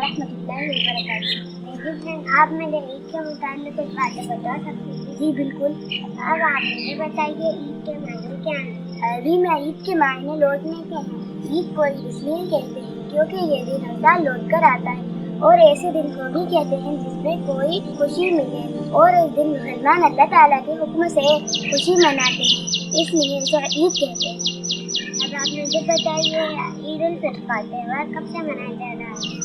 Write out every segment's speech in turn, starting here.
ورحمۃ اللہ وبرکاتہ۔ آپ مجھے عید کے متعلق کچھ باتیں بتا سکتے ہیں؟ جی بالکل۔ اب آپ مجھے بتائیے عید کے معنی کیا ہیں؟ ابھی میں عید کے معنی لوٹنے کے ہیں۔ عید کو عید اس لیے کہتے ہیں کیونکہ یہ دن ہر سال لوٹ کر آتا ہے، اور ایسے دن کو بھی کہتے ہیں جس میں کوئی خوشی ملے، اور اس دن مسلمان اللہ تعالیٰ کے حکم سے خوشی مناتے ہیں، اس لیے اسے عید کہتے ہیں۔ اب آپ مجھے بتائیے عید الفطر کا تہوار کب سے منایا جا رہا ہے؟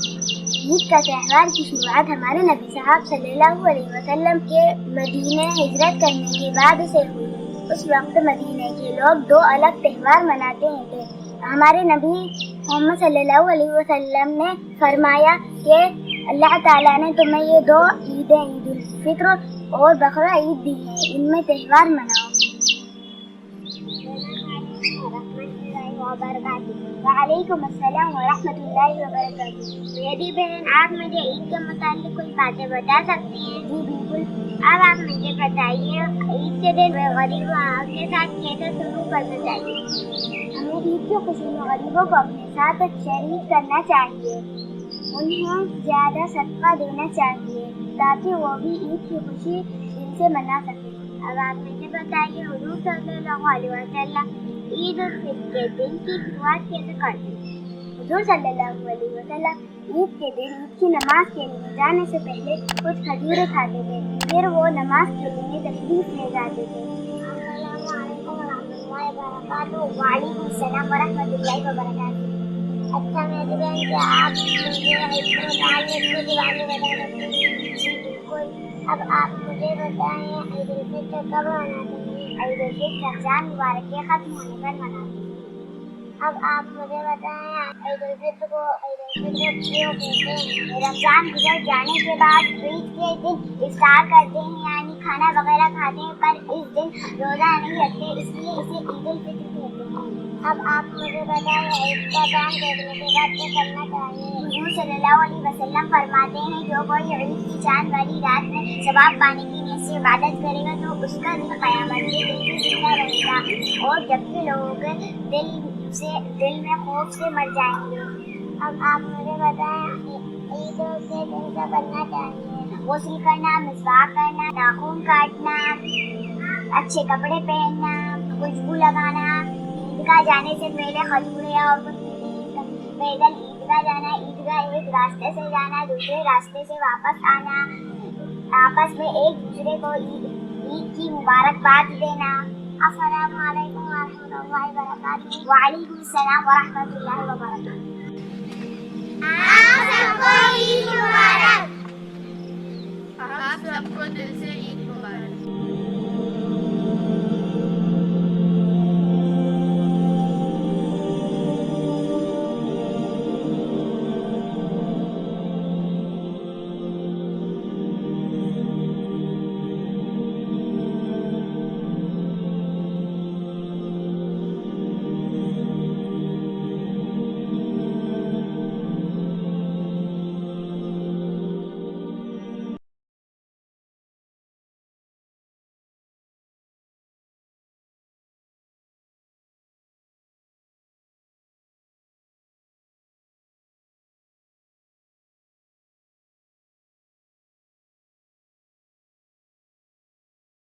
عید کا تہوار کی شروعات ہمارے نبی صاحب صلی اللہ علیہ وسلم کے مدینہ ہجرت کرنے کے بعد سے ہوئی۔ اس وقت مدینہ کے لوگ دو الگ تہوار مناتے تھے۔ ہمارے نبی محمد صلی اللہ علیہ وسلم نے فرمایا کہ اللہ تعالیٰ نے تمہیں یہ دو عیدیں عید الفطر اور بقرہ عید دی ہیں، ان میں تہوار مناؤ۔ وعلیکم السلام ورحمۃ اللہ وبرکاتہ۔ میری بہن آپ مجھے عید کے متعلق کچھ باتیں بتا سکتی ہیں؟ جی بالکل۔ اب آپ مجھے بتائیے عید کے دن غریبوں کے ساتھ کیسے سلوک کرنا چاہیے؟ ہمیں عید کی خوشی میں غریبوں کو اپنے ساتھ شریک کرنا چاہیے، انہیں زیادہ صدقہ دینا چاہیے تاکہ وہ بھی عید کی خوشی دل سے منا سکیں۔ اب آپ مجھے بتائیے حضور صلی اللہ علیہ وسلم عید الفطر کے دن کی شروعات کیسے کرتے ہیں؟ حضور صلی اللہ علیہ وسلم عید کے دن عید کی نماز کے لیے جانے سے پہلے کچھ کھجوریں کھاتے تھے، پھر وہ نماز کے لیے تشریف لے جاتے تھے۔ السلام علیکم ورحمۃ اللہ وبرکاتہ۔ وعلیکم السلام ورحمۃ اللہ وبرکاتہ۔ اچھا میری بہن کیا آپ مجھے عید کے متعلق کچھ باتیں بتا سکتے ہیں؟ جی بالکل۔ اب آپ مجھے بتائیں عید الفطر کب مناتے ہیں؟ عید الفطر رمضان مبارک کے ختم ہونے پر مناتے ہیں۔ اب آپ مجھے بتائیں عید الفطر کو کیوں کہتے ہیں؟ رمضان گزر جانے کے بعد عید کے دن افطار کرتے ہیں، یعنی کھانا وغیرہ کھاتے ہیں، پر اس دن روزہ نہیں رکھتے، اس لیے اسے عید الفطر کہتے ہیں۔ اب آپ مجھے بتائیں عید کا چاند دیکھنے کے بعد کیا کرنا چاہیے؟ حضور صلی اللہ علیہ وسلم فرماتے ہیں جو کوئی عید کی چاند والی رات میں ثواب پانے کی نیت سے عبادت کرے گا تو اس کا دل قیامت کے دن بھی زندہ رہے گا، اور جب بھی لوگ دل میں خوف سے مر جائیں گے۔ اب آپ مجھے بتائیں عید کے دن کیا کرنا چاہیے؟ غسل کرنا، مسواک کرنا، ناخن کاٹنا، اچھے کپڑے پہننا، خوشبو لگانا، عیدگاہ جانے سے پہلے کھجوریں اور پیدل عیدگاہ جانا، عیدگاہ ایک راستے سے جانا، دوسرے راستے سے واپس آنا، آپس میں ایک دوسرے کو عید کی مبارکباد دینا۔ السلام علیکم ورحمۃ اللہ وبرکاتہ۔ وعلیکم السلام ورحمۃ اللہ وبرکاتہ۔ آپ سب کو عید مبارک۔ آپ سب کو دل سے عید مبارک۔